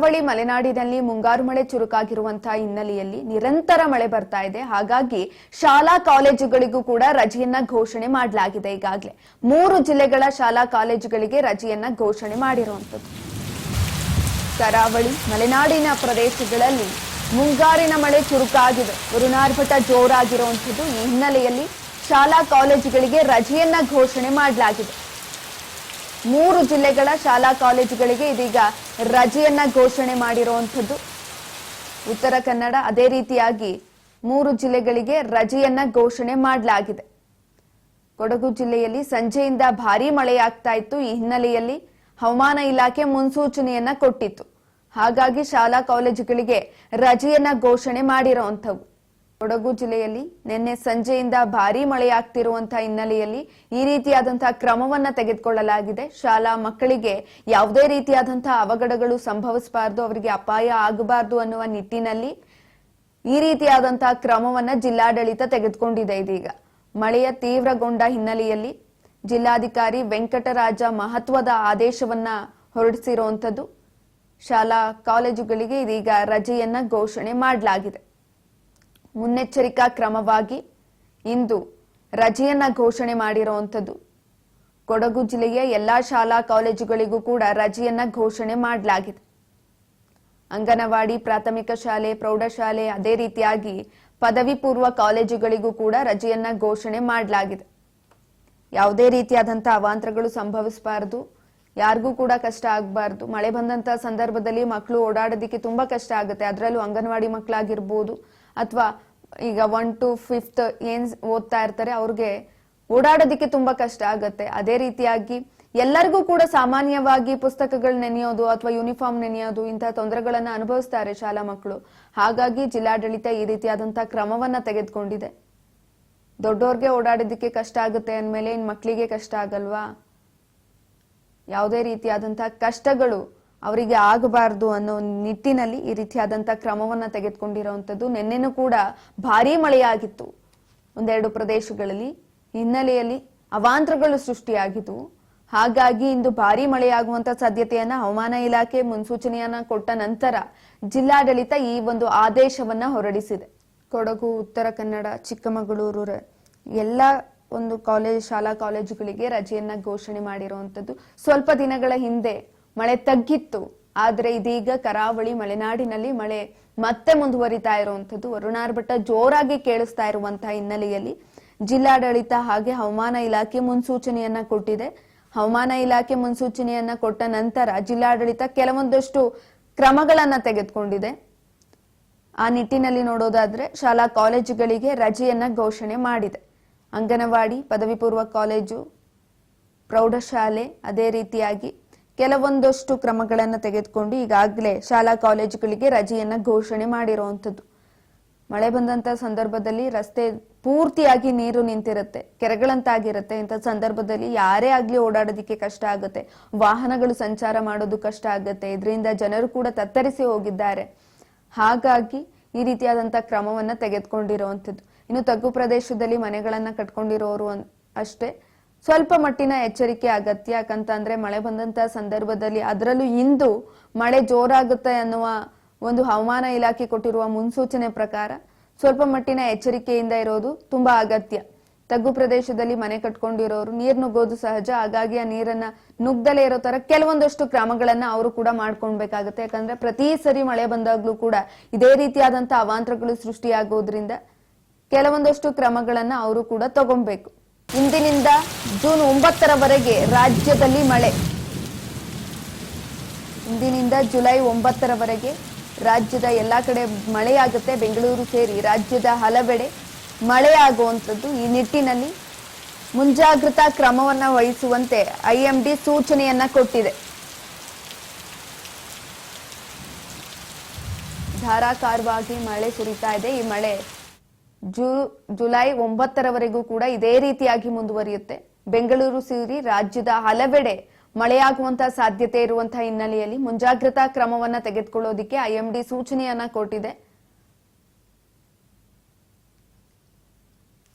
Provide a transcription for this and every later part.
ಕರಾವಳಿ ಮಲೆನಾಡಿನಲ್ಲಿ ಮುಂಗಾರು ಮಳೆ ಚುರುಕಾಗಿರುವಂತಹ ಹಿನ್ನೆಲೆಯಲ್ಲಿ ನಿರಂತರ ಮಳೆ ಬರ್ತಾ ಇದೆ. ಹಾಗಾಗಿ ಶಾಲಾ ಕಾಲೇಜುಗಳಿಗೂ ಕೂಡ ರಜೆಯನ್ನ ಘೋಷಣೆ ಮಾಡಲಾಗಿದೆ. ಈಗಾಗಲೇ 3 ಜಿಲ್ಲೆಗಳ ಶಾಲಾ ಕಾಲೇಜುಗಳಿಗೆ ರಜೆಯನ್ನ ಘೋಷಣೆ ಮಾಡಿರುವಂತದ್ದು. ಕರಾವಳಿ ಮಲೆನಾಡಿನ ಪ್ರದೇಶಗಳಲ್ಲಿ ಮುಂಗಾರಿನ ಮಳೆ ಚುರುಕಾಗಿದೆ, ಉರುನಾರ್ಭಟ ಜೋರಾಗಿರುವಂತದ್ದು. ಈ ಹಿನ್ನೆಲೆಯಲ್ಲಿ ಶಾಲಾ ಕಾಲೇಜುಗಳಿಗೆ ರಜೆಯನ್ನ ಘೋಷಣೆ ಮಾಡಲಾಗಿದೆ. 3 ಜಿಲ್ಲೆಗಳ ಶಾಲಾ ಕಾಲೇಜುಗಳಿಗೆ ಇದೀಗ ರಜೆಯನ್ನ ಘೋಷಣೆ ಮಾಡಿರುವಂತದ್ದು. ಉತ್ತರ ಕನ್ನಡ ಅದೇ ರೀತಿಯಾಗಿ 3 ಜಿಲ್ಲೆಗಳಿಗೆ ರಜೆಯನ್ನ ಘೋಷಣೆ ಮಾಡಲಾಗಿದೆ. ಕೊಡಗು ಜಿಲ್ಲೆಯಲ್ಲಿ ಸಂಜೆಯಿಂದ ಭಾರೀ ಮಳೆಯಾಗ್ತಾ ಇತ್ತು. ಈ ಹಿನ್ನೆಲೆಯಲ್ಲಿ ಹವಾಮಾನ ಇಲಾಖೆ ಮುನ್ಸೂಚನೆಯನ್ನ ಕೊಟ್ಟಿತ್ತು. ಹಾಗಾಗಿ ಶಾಲಾ ಕಾಲೇಜುಗಳಿಗೆ ರಜೆಯನ್ನ ಘೋಷಣೆ ಮಾಡಿರುವಂತವು. ಕೊಡಗು ಜಿಲ್ಲೆಯಲ್ಲಿ ನಿನ್ನೆ ಸಂಜೆಯಿಂದ ಭಾರೀ ಮಳೆಯಾಗ್ತಿರುವಂತಹ ಹಿನ್ನೆಲೆಯಲ್ಲಿ ಈ ರೀತಿಯಾದಂತಹ ಕ್ರಮವನ್ನ ತೆಗೆದುಕೊಳ್ಳಲಾಗಿದೆ. ಶಾಲಾ ಮಕ್ಕಳಿಗೆ ಯಾವುದೇ ರೀತಿಯಾದಂತಹ ಅವಘಡಗಳು ಸಂಭವಿಸಬಾರದು, ಅವರಿಗೆ ಅಪಾಯ ಆಗಬಾರದು ಅನ್ನುವ ನಿಟ್ಟಿನಲ್ಲಿ ಈ ರೀತಿಯಾದಂತಹ ಕ್ರಮವನ್ನ ಜಿಲ್ಲಾಡಳಿತ ತೆಗೆದುಕೊಂಡಿದೆ. ಇದೀಗ ಮಳೆಯ ತೀವ್ರಗೊಂಡ ಹಿನ್ನೆಲೆಯಲ್ಲಿ ಜಿಲ್ಲಾಧಿಕಾರಿ ವೆಂಕಟರಾಜ ಮಹತ್ವದ ಆದೇಶವನ್ನ ಹೊರಡಿಸಿರುವಂತದ್ದು. ಶಾಲಾ ಕಾಲೇಜುಗಳಿಗೆ ಇದೀಗ ರಜೆಯನ್ನ ಘೋಷಣೆ ಮಾಡಲಾಗಿದೆ. ಮುನ್ನೆಚ್ಚರಿಕಾ ಕ್ರಮವಾಗಿ ಇಂದು ರಜೆಯನ್ನ ಘೋಷಣೆ ಮಾಡಿರುವಂತದ್ದು. ಕೊಡಗು ಜಿಲ್ಲೆಯ ಎಲ್ಲಾ ಶಾಲಾ ಕಾಲೇಜುಗಳಿಗೂ ಕೂಡ ರಜೆಯನ್ನ ಘೋಷಣೆ ಮಾಡಲಾಗಿದೆ. ಅಂಗನವಾಡಿ, ಪ್ರಾಥಮಿಕ ಶಾಲೆ, ಪ್ರೌಢಶಾಲೆ, ಅದೇ ರೀತಿಯಾಗಿ ಪದವಿ ಪೂರ್ವ ಕಾಲೇಜುಗಳಿಗೂ ಕೂಡ ರಜೆಯನ್ನ ಘೋಷಣೆ ಮಾಡಲಾಗಿದೆ. ಯಾವುದೇ ರೀತಿಯಾದಂತಹ ಅವಾಂತರಗಳು ಸಂಭವಿಸಬಾರದು, ಯಾರಿಗೂ ಕೂಡ ಕಷ್ಟ ಆಗಬಾರ್ದು. ಮಳೆ ಬಂದಂತ ಸಂದರ್ಭದಲ್ಲಿ ಮಕ್ಕಳು ಓಡಾಡೋದಕ್ಕೆ ತುಂಬಾ ಕಷ್ಟ ಆಗುತ್ತೆ. ಅದರಲ್ಲೂ ಅಂಗನವಾಡಿ ಮಕ್ಕಳಾಗಿರ್ಬೋದು ಅಥವಾ ಈಗ 1 to 5th ಏನ್ ಓದ್ತಾ ಇರ್ತಾರೆ ಅವ್ರಿಗೆ ಓಡಾಡೋದಕ್ಕೆ ತುಂಬಾ ಕಷ್ಟ ಆಗುತ್ತೆ. ಅದೇ ರೀತಿಯಾಗಿ ಎಲ್ಲರಿಗೂ ಕೂಡ ಸಾಮಾನ್ಯವಾಗಿ ಪುಸ್ತಕಗಳು ನೆನೆಯೋದು ಅಥವಾ ಯೂನಿಫಾರ್ಮ್ ನೆನೆಯೋದು ಇಂತಹ ತೊಂದರೆಗಳನ್ನ ಅನುಭವಿಸ್ತಾರೆ ಶಾಲಾ ಮಕ್ಕಳು. ಹಾಗಾಗಿ ಜಿಲ್ಲಾಡಳಿತ ಈ ರೀತಿಯಾದಂತಹ ಕ್ರಮವನ್ನ ತೆಗೆದುಕೊಂಡಿದೆ. ದೊಡ್ಡೋರ್ಗೆ ಓಡಾಡೋದಕ್ಕೆ ಕಷ್ಟ ಆಗುತ್ತೆ ಅಂದ್ಮೇಲೆ ಇನ್ ಮಕ್ಕಳಿಗೆ ಕಷ್ಟ ಆಗಲ್ವಾ? ಯಾವುದೇ ರೀತಿಯಾದಂತಹ ಕಷ್ಟಗಳು ಅವರಿಗೆ ಆಗಬಾರದು ಅನ್ನೋ ನಿಟ್ಟಿನಲ್ಲಿ ಈ ರೀತಿಯಾದಂತಹ ಕ್ರಮವನ್ನ ತೆಗೆದುಕೊಂಡಿರುವಂತದ್ದು. ನಿನ್ನೆನೂ ಕೂಡ ಭಾರೀ ಮಳೆಯಾಗಿತ್ತು ಒಂದೆರಡು ಪ್ರದೇಶಗಳಲ್ಲಿ. ಹಿನ್ನೆಲೆಯಲ್ಲಿ ಅವಾಂತರಗಳು ಸೃಷ್ಟಿಯಾಗಿತ್ತು. ಹಾಗಾಗಿ ಇಂದು ಭಾರೀ ಮಳೆಯಾಗುವಂತ ಸಾಧ್ಯತೆಯನ್ನ ಹವಾಮಾನ ಇಲಾಖೆ ಮುನ್ಸೂಚನೆಯನ್ನ ಕೊಟ್ಟ ನಂತರ ಜಿಲ್ಲಾಡಳಿತ ಈ ಒಂದು ಆದೇಶವನ್ನ ಹೊರಡಿಸಿದೆ. ಕೊಡಗು, ಉತ್ತರ ಕನ್ನಡ, ಚಿಕ್ಕಮಗಳೂರು ಎಲ್ಲ ಒಂದು ಶಾಲಾ ಕಾಲೇಜುಗಳಿಗೆ ರಜೆಯನ್ನ ಘೋಷಣೆ ಮಾಡಿರುವಂತದ್ದು. ಸ್ವಲ್ಪ ದಿನಗಳ ಹಿಂದೆ ಮಳೆ ತಗ್ಗಿತ್ತು, ಆದ್ರೆ ಇದೀಗ ಕರಾವಳಿ ಮಲೆನಾಡಿನಲ್ಲಿ ಮಳೆ ಮತ್ತೆ ಮುಂದುವರಿತಾ ಇರುವಂತದ್ದು. ವರುಣಾರ್ಭಟ ಜೋರಾಗಿ ಕೇಳಿಸ್ತಾ ಇರುವಂತಹ ಹಿನ್ನೆಲೆಯಲ್ಲಿ ಜಿಲ್ಲಾಡಳಿತ ಹಾಗೆ ಹವಾಮಾನ ಇಲಾಖೆ ಮುನ್ಸೂಚನೆಯನ್ನ ಕೊಟ್ಟಿದೆ. ಹವಾಮಾನ ಇಲಾಖೆ ಮುನ್ಸೂಚನೆಯನ್ನ ಕೊಟ್ಟ ನಂತರ ಜಿಲ್ಲಾಡಳಿತ ಕೆಲವೊಂದಷ್ಟು ಕ್ರಮಗಳನ್ನ ತೆಗೆದುಕೊಂಡಿದೆ. ಆ ನಿಟ್ಟಿನಲ್ಲಿ ನೋಡೋದಾದ್ರೆ ಶಾಲಾ ಕಾಲೇಜುಗಳಿಗೆ ರಜೆಯನ್ನ ಘೋಷಣೆ ಮಾಡಿದೆ. ಅಂಗನವಾಡಿ, ಪದವಿ ಪೂರ್ವ ಕಾಲೇಜು, ಪ್ರೌಢಶಾಲೆ, ಅದೇ ರೀತಿಯಾಗಿ ಕೆಲವೊಂದಷ್ಟು ಕ್ರಮಗಳನ್ನು ತೆಗೆದುಕೊಂಡು ಈಗಾಗಲೇ ಶಾಲಾ ಕಾಲೇಜುಗಳಿಗೆ ರಜೆಯನ್ನ ಘೋಷಣೆ ಮಾಡಿರುವಂತದ್ದು. ಮಳೆ ಬಂದಂತ ಸಂದರ್ಭದಲ್ಲಿ ರಸ್ತೆ ಪೂರ್ತಿಯಾಗಿ ನೀರು ನಿಂತಿರುತ್ತೆ, ಕೆರೆಗಳಂತಾಗಿರುತ್ತೆ. ಇಂಥ ಸಂದರ್ಭದಲ್ಲಿ ಯಾರೇ ಆಗ್ಲಿ ಓಡಾಡೋದಿಕ್ಕೆ ಕಷ್ಟ ಆಗುತ್ತೆ, ವಾಹನಗಳು ಸಂಚಾರ ಮಾಡೋದು ಕಷ್ಟ ಆಗುತ್ತೆ. ಇದರಿಂದ ಜನರು ಕೂಡ ತತ್ತರಿಸಿ ಹೋಗಿದ್ದಾರೆ. ಹಾಗಾಗಿ ಈ ರೀತಿಯಾದಂತಹ ಕ್ರಮವನ್ನ ತೆಗೆದುಕೊಂಡಿರುವಂತದ್ದು. ಇನ್ನು ತಗ್ಗು ಪ್ರದೇಶದಲ್ಲಿ ಮನೆಗಳನ್ನ ಕಟ್ಕೊಂಡಿರೋರು ಅಷ್ಟೇ ಸ್ವಲ್ಪ ಮಟ್ಟಿನ ಎಚ್ಚರಿಕೆ ಅಗತ್ಯ. ಯಾಕಂತಂದ್ರೆ ಮಳೆ ಬಂದಂತ ಸಂದರ್ಭದಲ್ಲಿ, ಅದರಲ್ಲೂ ಇಂದು ಮಳೆ ಜೋರಾಗುತ್ತೆ ಅನ್ನುವ ಒಂದು ಹವಾಮಾನ ಇಲಾಖೆ ಕೊಟ್ಟಿರುವ ಮುನ್ಸೂಚನೆ ಪ್ರಕಾರ ಸ್ವಲ್ಪ ಮಟ್ಟಿನ ಎಚ್ಚರಿಕೆಯಿಂದ ಇರೋದು ತುಂಬಾ ಅಗತ್ಯ. ತಗ್ಗು ಪ್ರದೇಶದಲ್ಲಿ ಮನೆ ಕಟ್ಕೊಂಡಿರೋರು ನೀರ್ ನುಗ್ಗೋದು ಸಹಜ. ಹಾಗಾಗಿ ಆ ನೀರನ್ನ ನುಗ್ದಲೇ ಇರೋ ತರ ಕೆಲವೊಂದಷ್ಟು ಕ್ರಮಗಳನ್ನ ಅವರು ಕೂಡ ಮಾಡ್ಕೊಳ್ಬೇಕಾಗತ್ತೆ. ಯಾಕಂದ್ರೆ ಪ್ರತಿ ಸರಿ ಮಳೆ ಬಂದಾಗ್ಲೂ ಕೂಡ ಇದೇ ರೀತಿಯಾದಂತಹ ಅವಾಂತರಗಳು ಸೃಷ್ಟಿಯಾಗೋದ್ರಿಂದ ಕೆಲವೊಂದಷ್ಟು ಕ್ರಮಗಳನ್ನ ಅವರು ಕೂಡ ತಗೊಬೇಕು. ಇಂದಿನಿಂದ ಜೂನ್ 9ರವರೆಗೆ ರಾಜ್ಯದಲ್ಲಿ ಮಳೆ. ಇಂದಿನಿಂದ ಜುಲೈ 9ರವರೆಗೆ ರಾಜ್ಯದ ಎಲ್ಲಾ ಕಡೆ ಮಳೆಯಾಗುತ್ತೆ. ಬೆಂಗಳೂರು ಸೇರಿ ರಾಜ್ಯದ ಹಲವೆಡೆ ಮಳೆಯಾಗುವಂಥದ್ದು. ಈ ನಿಟ್ಟಿನಲ್ಲಿ ಮುಂಜಾಗ್ರತಾ ಕ್ರಮವನ್ನ ವಹಿಸುವಂತೆ IMD ಸೂಚನೆಯನ್ನ ಕೊಟ್ಟಿದೆ. ಧಾರಾಕಾರವಾಗಿ ಮಳೆ ಸುರಿತಾ ಇದೆ. ಈ ಮಳೆ ಜುಲೈ 9ರವರೆಗೂ ಕೂಡ ಇದೇ ರೀತಿಯಾಗಿ ಮುಂದುವರಿಯುತ್ತೆ. ಬೆಂಗಳೂರು ಸೇರಿ ರಾಜ್ಯದ ಹಲವೆಡೆ ಮಳೆಯಾಗುವಂತಹ ಸಾಧ್ಯತೆ ಇರುವಂತಹ ಹಿನ್ನೆಲೆಯಲ್ಲಿ ಮುಂಜಾಗ್ರತಾ ಕ್ರಮವನ್ನ ತೆಗೆದುಕೊಳ್ಳೋದಿಕ್ಕೆ IMD ಸೂಚನೆಯನ್ನ ಕೊಟ್ಟಿದೆ.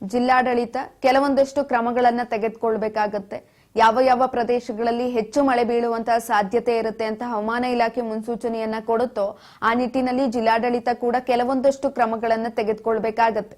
ಜಿಲ್ಲಾಡಳಿತ ಕೆಲವೊಂದಷ್ಟು ಕ್ರಮಗಳನ್ನ ತೆಗೆದುಕೊಳ್ಳಬೇಕಾಗತ್ತೆ. ಯಾವ ಯಾವ ಪ್ರದೇಶಗಳಲ್ಲಿ ಹೆಚ್ಚು ಮಳೆ ಬೀಳುವಂತಹ ಸಾಧ್ಯತೆ ಇರುತ್ತೆ ಅಂತ ಹವಾಮಾನ ಇಲಾಖೆ ಮುನ್ಸೂಚನೆಯನ್ನ ಕೊಡುತ್ತೋ ಆ ನಿಟ್ಟಿನಲ್ಲಿ ಜಿಲ್ಲಾಡಳಿತ ಕೂಡ ಕೆಲವೊಂದಷ್ಟು ಕ್ರಮಗಳನ್ನು ತೆಗೆದುಕೊಳ್ಬೇಕಾಗತ್ತೆ.